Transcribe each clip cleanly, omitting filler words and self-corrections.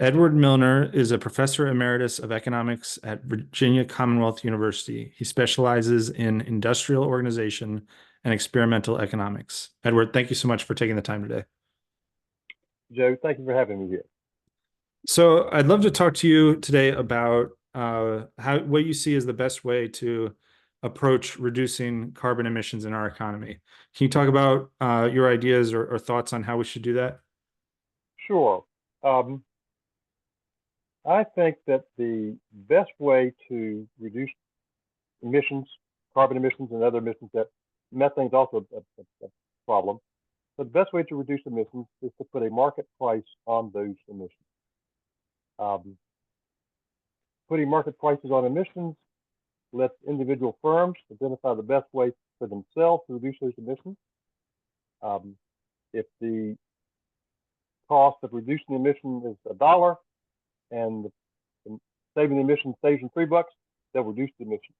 Edward Millner is a professor emeritus of economics at Virginia Commonwealth University. He specializes in industrial organization and experimental economics. Edward, thank you so much for taking the time today. Joe, thank you for having me here. So I'd love to talk to you today about what you see as the best way to approach reducing carbon emissions in our economy. Can you talk about your ideas or thoughts on how we should do that? Sure. I think that the best way to reduce emissions, carbon emissions and other emissions, that methane is also a problem, but the best way to reduce emissions is to put a market price on those emissions. Putting market prices on emissions lets individual firms identify the best way for themselves to reduce those emissions. If the cost of reducing the emission is $1 and saving the emission saves them $3, they'll reduce the emission.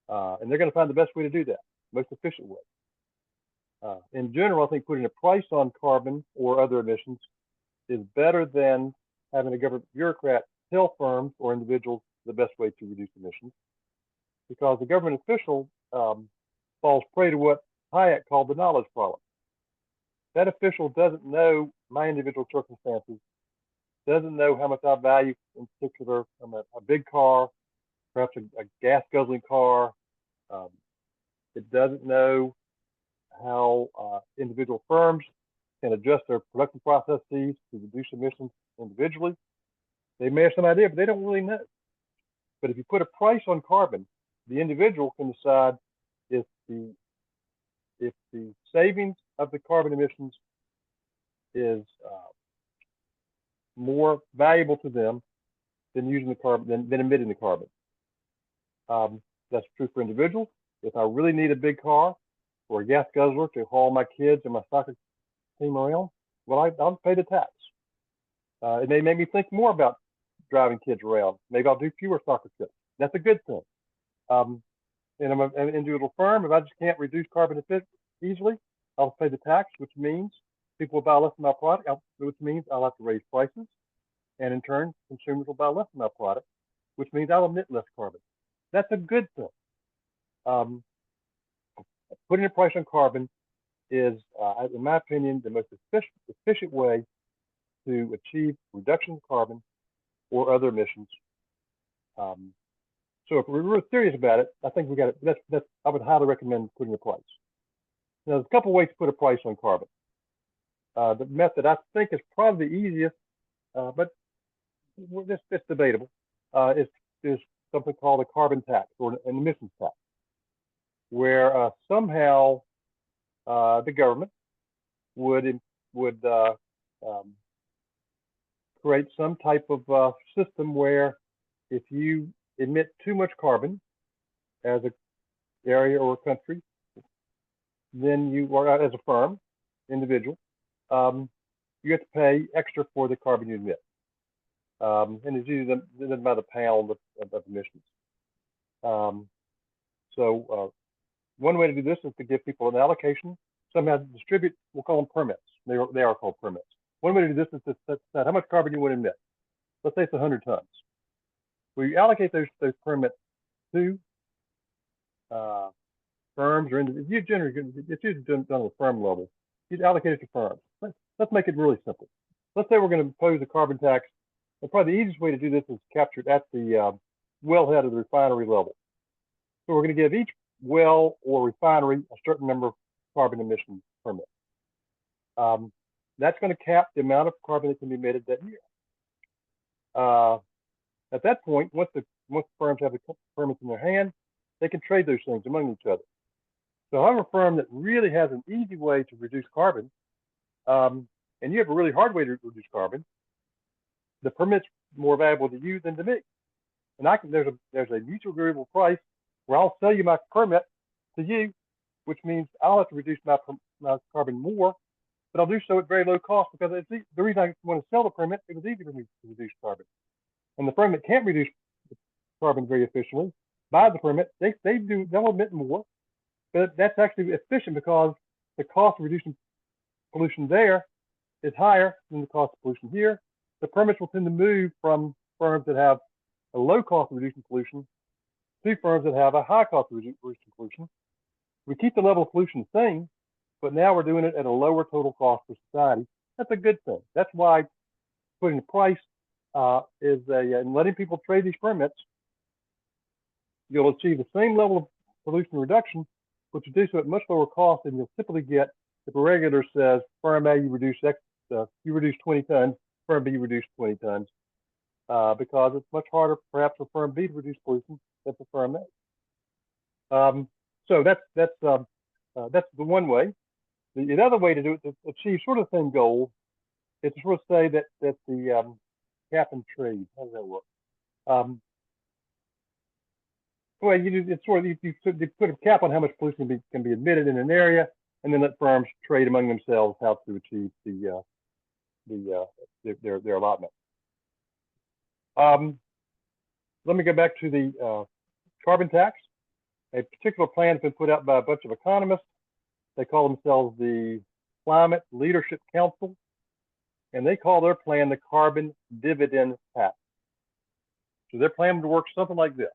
And they're going to find the best way to do that, most efficient way. In general, I think putting a price on carbon or other emissions is better than having a government bureaucrat tell firms or individuals the best way to reduce emissions, because the government official falls prey to what Hayek called the knowledge problem. That official doesn't know my individual circumstances, doesn't know how much I value, in particular, a big car, perhaps a gas guzzling car. It doesn't know how individual firms can adjust their production processes to reduce emissions individually. They may have some idea, but they don't really know. But if you put a price on carbon, the individual can decide if the savings of the carbon emissions is more valuable to them than using the carbon than emitting the carbon. That's true for individuals. If I really need a big car or a gas guzzler to haul my kids and my soccer team around, well, I'll pay the tax. It may make me think more about driving kids around. Maybe I'll do fewer soccer trips. That's a good thing. And I'm an individual firm. If I just can't reduce carbon easily, I'll pay the tax, which means people will buy less of my product, which means I'll have to raise prices. And in turn, consumers will buy less of my product, which means I'll emit less carbon. That's a good thing. Putting a price on carbon is, in my opinion, the most efficient way to achieve reduction of carbon or other emissions. So if we're real serious about it, I think we got it. I would highly recommend putting a price. Now, there's a couple ways to put a price on carbon. The method I think is probably the easiest, but it's debatable, is something called a carbon tax or an emissions tax, where somehow the government would create some type of system where if you emit too much carbon as an area or a country, then you, or as a firm, individual, you have to pay extra for the carbon you emit. And it's usually about a pound of emissions. So one way to do this is to give people an allocation, somehow distribute, we'll call them permits. They are called permits. One way to do this is to set how much carbon you want to emit. Let's say it's 100 tons. We allocate those permits to firms or individuals. It's usually done on the firm level. You allocate it to firms. Let's make it really simple. Let's say we're going to impose a carbon tax. And probably the easiest way to do this is captured at the wellhead of the refinery level. So we're going to give each well or refinery a certain number of carbon emission permits. That's going to cap the amount of carbon that can be emitted that year. At that point, once the firms have the permits in their hand, they can trade those things among each other. So I have a firm that really has an easy way to reduce carbon, and you have a really hard way to reduce carbon, the permit's more valuable to you than to me. And there's a mutual agreeable price where I'll sell you my permit to you, which means I'll have to reduce my carbon more, but I'll do so at very low cost because the reason I want to sell the permit, it was easy for me to reduce carbon. And the firm that can't reduce carbon very efficiently buys the permit, they'll emit more, but that's actually efficient because the cost of reducing pollution there is higher than the cost of pollution here. the permits will tend to move from firms that have a low cost of reducing pollution to firms that have a high cost of reducing pollution. We keep the level of pollution the same, but now we're doing it at a lower total cost for society. That's a good thing. That's why putting the price and letting people trade these permits, you'll achieve the same level of pollution reduction, but you do so at much lower cost than you'll typically get if a regulator says firm A you reduce 20 tons, firm B you reduce 20 tons, because it's much harder perhaps for firm B to reduce pollution than for firm A. So that's the one way. The other way to do it to achieve sort of the same goal is to sort of say that the cap and trade. How does that work? Well, it's sort of you put a cap on how much pollution can be admitted in an area, and then let firms trade among themselves how to achieve their allotment. Let me go back to the carbon tax. A particular plan has been put out by a bunch of economists. They call themselves the Climate Leadership Council, and they call their plan the carbon dividend tax. So their plan would work something like this.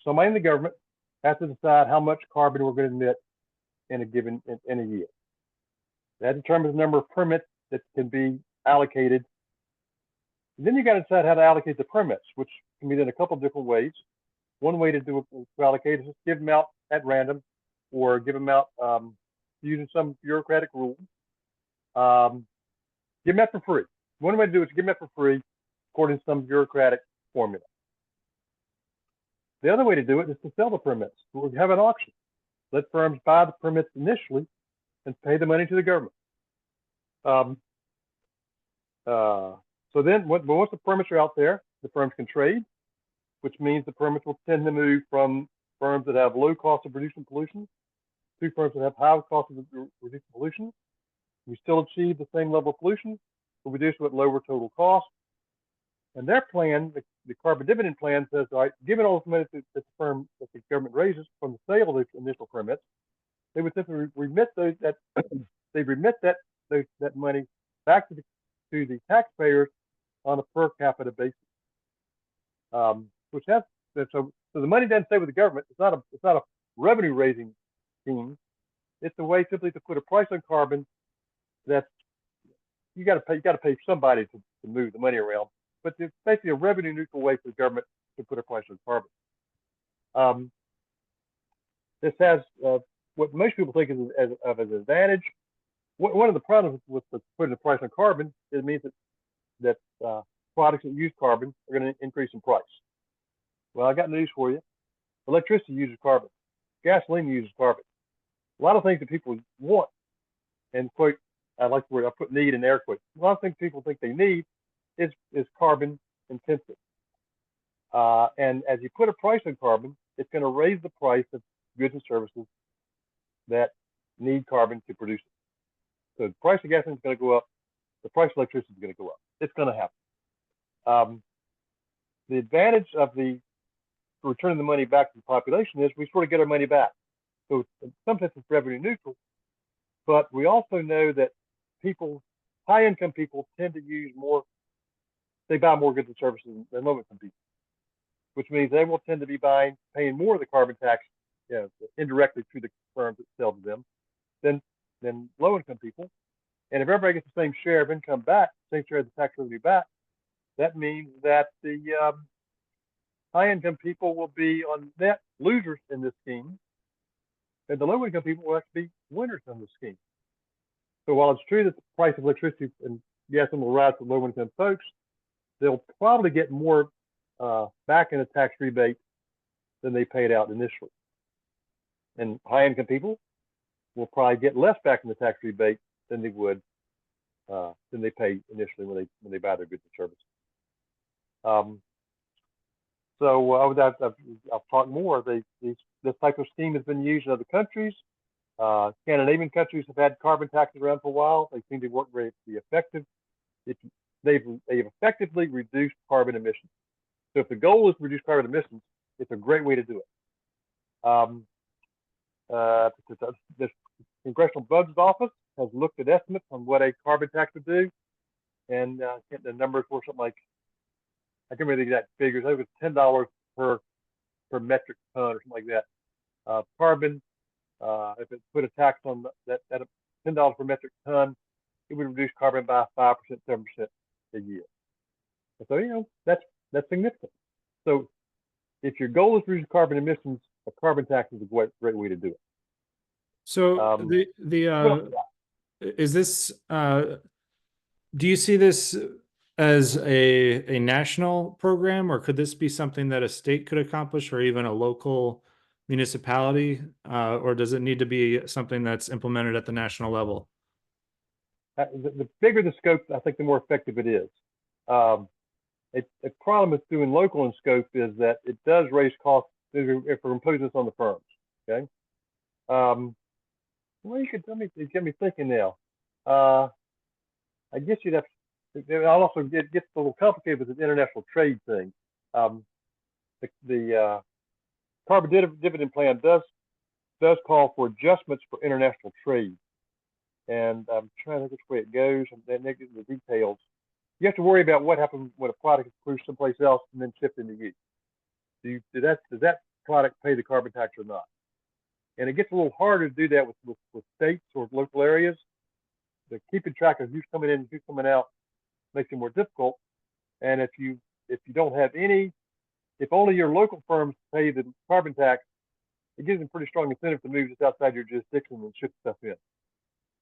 Somebody in the government has to decide how much carbon we're going to emit in a year. That determines the number of permits that can be allocated. And then you got to decide how to allocate the permits, which can be done a couple of different ways. One way to do it to allocate is just give them out at random, or give them out using some bureaucratic rule. Give them out for free. One way to do it is give them out for free according to some bureaucratic formula. The other way to do it is to sell the permits. We'll have an auction. Let firms buy the permits initially and pay the money to the government. So then, once the permits are out there, the firms can trade, which means the permits will tend to move from firms that have low cost of reducing pollution to firms that have high cost of reducing pollution. We still achieve the same level of pollution, but we do so at lower total cost. And their plan, the carbon dividend plan, says, all right, given all this money that the government raises from the sale of the initial permits, they would simply remit that money back to the taxpayers on a per capita basis, which has so the money doesn't stay with the government. It's not a revenue raising scheme. It's a way simply to put a price on carbon that you got to pay somebody to move the money around. But it's basically a revenue neutral way for the government to put a price on carbon. This has what most people think of as an advantage. One of the problems with putting a price on carbon is it means that products that use carbon are going to increase in price. Well, I got news for you. Electricity uses carbon. Gasoline uses carbon. A lot of things that people want, and quote, I like the word, I put need in air quotes. A lot of things people think they need is carbon intensive. And as you put a price on carbon, it's going to raise the price of goods and services that need carbon to produce it. So the price of gasoline is going to go up. The price of electricity is going to go up. It's going to happen. The advantage of returning the money back to the population is we sort of get our money back. So in some sense, it's revenue neutral. But we also know that high-income people tend to use more. They buy more goods and services than low-income people, which means they will tend to be paying more of the carbon tax, indirectly through the firms that sell to them, than low-income people. And if everybody gets the same share of income back, same share of the tax revenue back, that means that the high-income people will be on net losers in this scheme, and the low-income people will actually be winners in this scheme. So while it's true that the price of electricity and gasoline will rise for low-income folks, they'll probably get more back in a tax rebate than they paid out initially. And high-income people will probably get less back in the tax rebate than they would than they pay initially when they buy their goods and services. So I'll talk more. This type of scheme has been used in other countries. Scandinavian countries have had carbon taxes around for a while. They seem to work very effective. They've effectively reduced carbon emissions. So if the goal is to reduce carbon emissions, it's a great way to do it. The Congressional Budget Office has looked at estimates on what a carbon tax would do. and the numbers were something like, I can't remember the exact figures. I think it was $10 per metric ton or something like that. Carbon, if it put a tax on that $10 per metric ton, it would reduce carbon by 5%, 7% a year. And so that's significant. So if your goal is to reduce carbon emissions, a carbon tax is a great way to do it. So Well, is this do you see this as a national program, or could this be something that a state could accomplish, or even a local municipality, or does it need to be something that's implemented at the national level? the bigger the scope, I think the more effective it is. A problem with doing local in scope is that it does raise costs if we're imposing this on the firms. Okay. Well, you get me thinking now. I guess you'd have. I'll also get a little complicated with the international trade thing. The carbon dividend plan does call for adjustments for international trade, and I'm trying to think which way it goes, and then get into the details. You have to worry about what happens when a product is produced someplace else and then shipped into you. Does that product pay the carbon tax or not? And it gets a little harder to do that with states or local areas. The keeping track of who's coming in and who's coming out makes it more difficult. And if you don't have any, if only your local firms pay the carbon tax, it gives them pretty strong incentive to move just outside your jurisdiction and ship stuff in.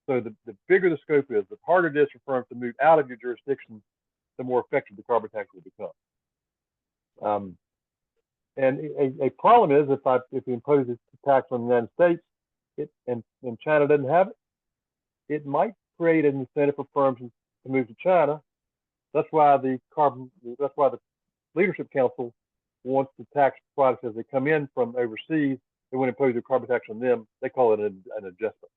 So the bigger the scope is, the harder it is for firms to move out of your jurisdiction, the more effective the carbon tax will become. And a problem is if we impose a tax on the United States, and China doesn't have it, it might create an incentive for firms to move to China. That's why the Leadership Council wants to tax products as they come in from overseas. They want to impose a carbon tax on them. They call it an adjustment.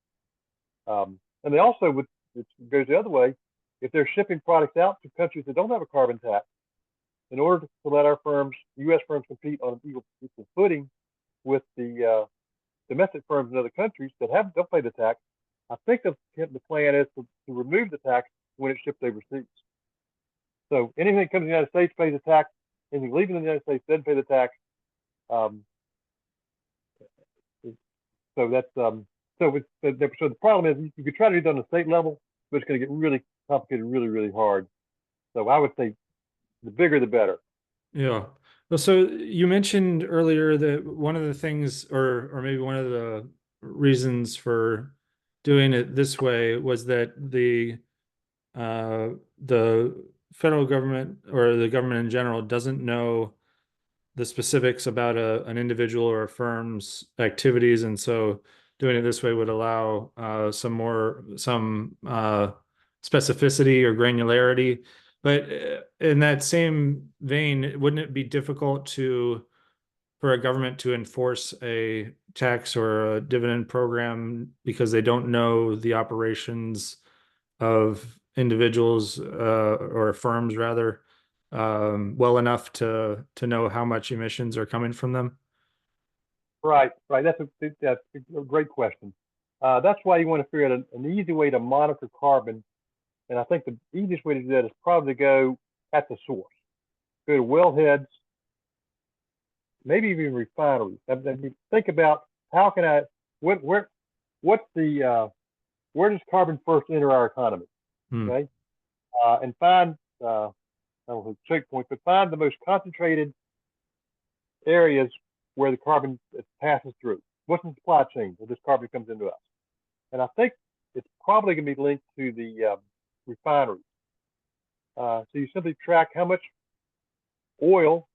And they also it goes the other way. If they're shipping products out to countries that don't have a carbon tax, in order to let our firms, U.S. firms, compete on an equal footing with the domestic firms in other countries that don't pay the tax, I think the plan is to remove the tax when it's shipped overseas. So anything that comes to the United States pays a tax. Anything leaving the United States doesn't pay the tax. So the problem is you could try to do it on the state level, but it's going to get really complicated, really, really hard. So I would say the bigger the better. Yeah. Well, so you mentioned earlier that one of the things, or maybe one of the reasons for doing it this way was that the federal government, or the government in general, doesn't know the specifics about an individual or a firm's activities, and so doing it this way would allow some specificity or granularity. But in that same vein, wouldn't it be difficult for a government to enforce a tax or a dividend program because they don't know the operations of individuals or firms rather well enough to know how much emissions are coming from them? Right. That's a great question. That's why you want to figure out an easy way to monitor carbon. And I think the easiest way to do that is probably to go at the source. Go to wellheads, maybe even refineries. And think about where does carbon first enter our economy? Okay. And find, I don't know, checkpoints, but find the most concentrated areas where the carbon passes through. What's the supply chain where this carbon comes into us? And I think it's probably going to be linked to the refineries. So you simply track how much oil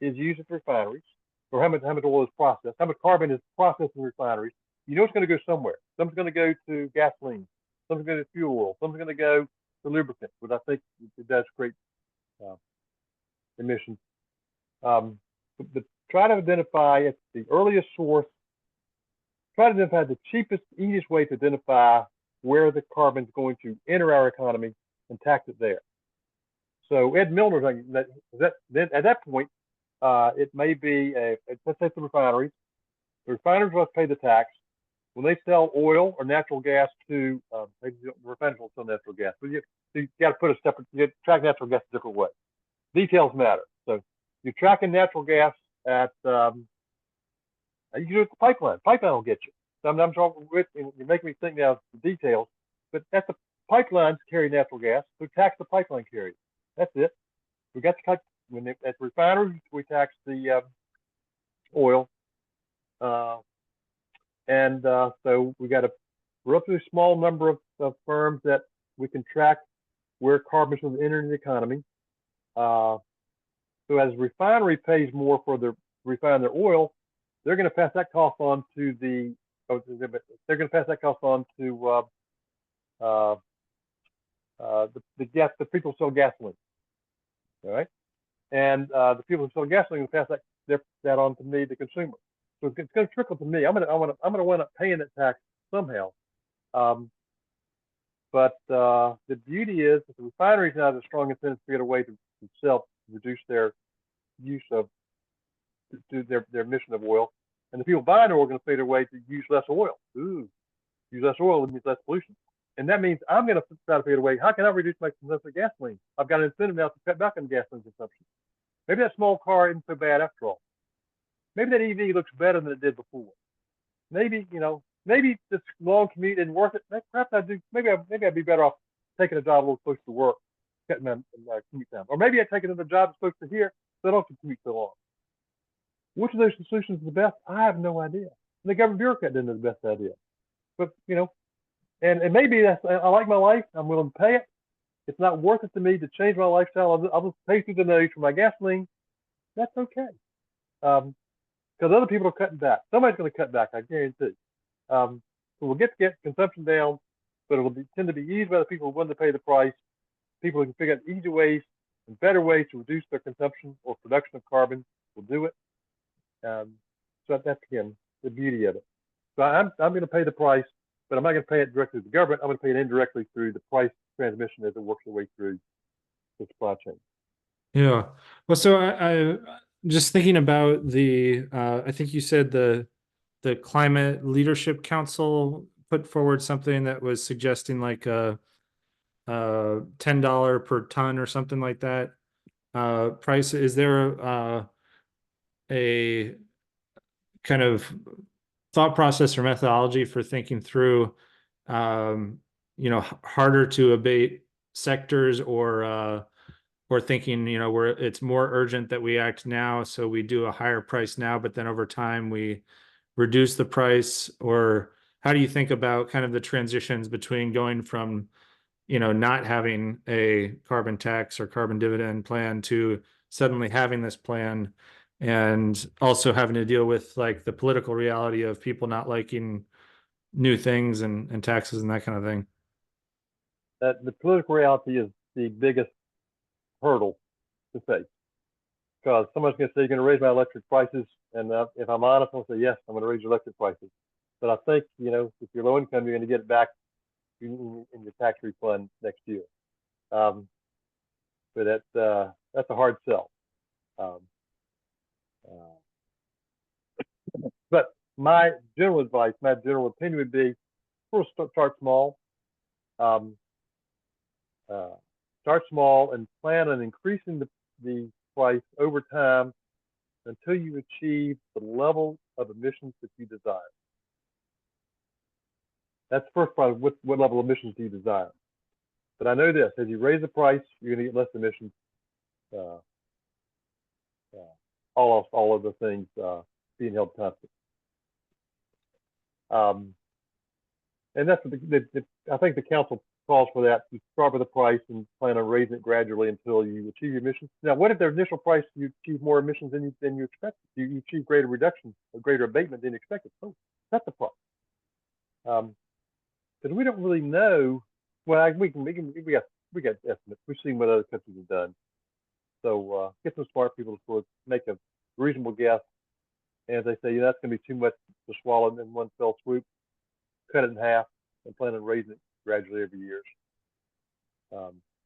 is used at refineries, or how much oil is processed, how much carbon is processed in refineries. You know it's going to go somewhere. Some's going to go to gasoline, some's going to go to fuel oil, some's going to go to lubricant, which I think it does create emissions. But try to identify at the earliest source, try to identify the cheapest, easiest way to identify where the carbon is going to enter our economy and tax it there. So Ed Millner, at that point, it may be, let's say the refineries. The refineries must pay the tax. When they sell oil or natural gas to, maybe the refineries will sell natural gas, but you got to put a separate, you track natural gas a different way. Details matter. So you're tracking natural gas at, you can do it at the pipeline. Pipeline will get you. So I'm talking with, and you're making me think now of the details, but at the pipelines carry natural gas, so tax the pipeline carrier. That's it. We got to cut, at refineries, we tax the oil. So we got a relatively small number of firms that we can track where carbon is entering the economy. So as a refinery pays more for their refine their oil, they're going to pass that cost on to the the people who sell gasoline. All right, and the people who sell gasoline will pass that on to me, the consumer. So it's going to trickle to me. I'm going to wind up paying that tax somehow. But the beauty is that the refineries now have a strong incentive to get a way to reduce their use of their emission of oil, and the people buying oil are going to pay their way to use less oil. Use less oil means less pollution, and that means I'm going to try to figure a way. How can I reduce my consumption of gasoline? I've got an incentive now to cut back on gasoline consumption. Maybe that small car isn't so bad after all. Maybe that EV looks better than it did before. Maybe this long commute isn't worth it. Perhaps I do. Maybe I'd be better off taking a job a little closer to work, cutting my commute time. Or maybe I'd take another job that's close to here, so I don't have to commute so long. Which of those solutions is the best? I have no idea. And the government bureaucrat didn't know the best idea. But and maybe I like my life. I'm willing to pay it. It's not worth it to me to change my lifestyle. I'll just pay through the nose for my gasoline. That's okay. Because other people are cutting back. Somebody's going to cut back, I guarantee. So we'll get consumption down, but it will tend to be used by the people who want to pay the price. People who can figure out easy ways and better ways to reduce their consumption or production of carbon will do it. So that's, again, the beauty of it. So I'm going to pay the price, but I'm not going to pay it directly to the government. I'm going to pay it indirectly through the price transmission as it works its way through the supply chain. Yeah. Well, so I just thinking about I think you said the Climate Leadership Council put forward something that was suggesting like a $10 per ton or something like that price. Is there a kind of thought process or methodology for thinking through harder to abate sectors or thinking, where it's more urgent that we act now, so we do a higher price now, but then over time we reduce the price? Or how do you think about kind of the transitions between going from, not having a carbon tax or carbon dividend plan to suddenly having this plan, and also having to deal with like the political reality of people not liking new things and taxes and that kind of thing? The political reality is the biggest hurdle to face, because someone's going to say you're going to raise my electric prices, and if I'm honest, I'll say yes, I'm going to raise your electric prices. But I think if you're low income, you're going to get it back in your tax refund next year. But that's a hard sell. But my general advice, my general opinion would be, first start small. Start small and plan on increasing the price over time until you achieve the level of emissions that you desire. That's the first part. What level of emissions do you desire? But I know this: as you raise the price, you're going to get less emissions. All of the things being held constant. And that's I think the council calls for that. You start with a price and plan on raising it gradually until you achieve your emissions. Now, what if the initial price you achieve more emissions than you expected? You achieve greater reduction or greater abatement than expected. Oh, that's a problem. Because we don't really know. Well, we got estimates. We've seen what other countries have done. So get some smart people to sort of make a reasonable guess. And as they say, that's going to be too much to swallow in one fell swoop. Cut it in half and plan on raising it gradually every year.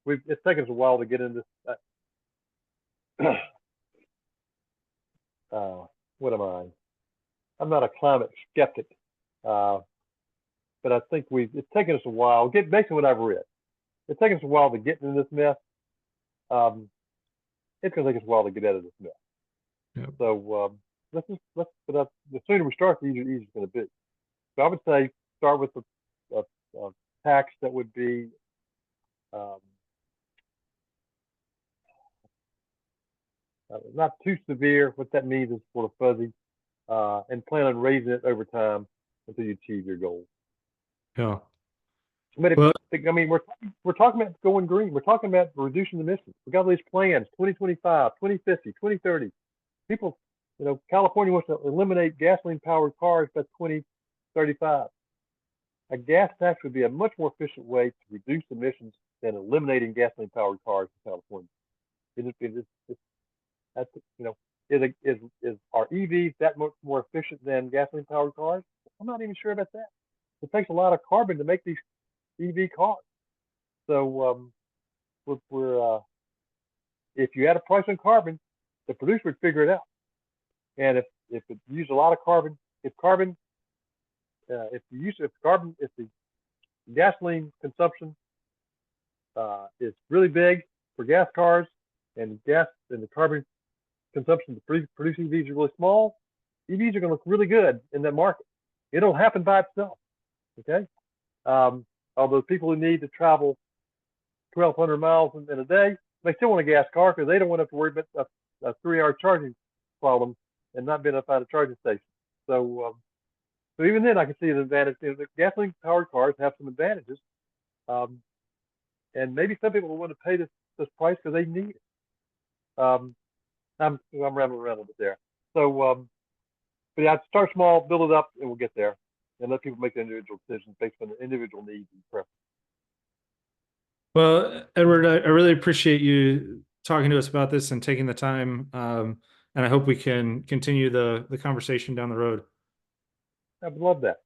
It's taken us a while to get into this. What am I? I'm not a climate skeptic, but I think it's taken us a while. Basically what I've read. it's taken us a while to get into this mess. It's going to take us a while to get out of this mess. Yep. So but the sooner we start, the easier it's going to be. So I would say start with a tax that would be um, not too severe. What that means is sort of fuzzy, and plan on raising it over time until you achieve your goal. Yeah. But Well, I mean, we're talking about going green. We're talking about reducing emissions. We got all these plans: 2025, 2050, 2030. People, California wants to eliminate gasoline-powered cars by 2035. A gas tax would be a much more efficient way to reduce emissions than eliminating gasoline-powered cars in California. That's, is our EVs that much more efficient than gasoline-powered cars? I'm not even sure about that. It takes a lot of carbon to make these EV cars. So if you add a price on carbon, the producer would figure it out. And if it used a lot of carbon, if the gasoline consumption is really big for gas cars, and the carbon consumption to produce EVs are really small, EVs are going to look really good in that market. It'll happen by itself. Okay. Although people who need to travel 1,200 miles in a day, they still want a gas car because they don't want to have to worry about a 3-hour charging problem and not being able to find a charging station. So even then, I can see an advantage. The gasoline-powered cars have some advantages, and maybe some people will want to pay this price because they need it. I'm rambling around a bit there. So, but yeah, start small, build it up, and we'll get there, and let people make their individual decisions based on their individual needs and preferences. well, Edward, I really appreciate you talking to us about this and taking the time. And I hope we can continue the conversation down the road. I would love that.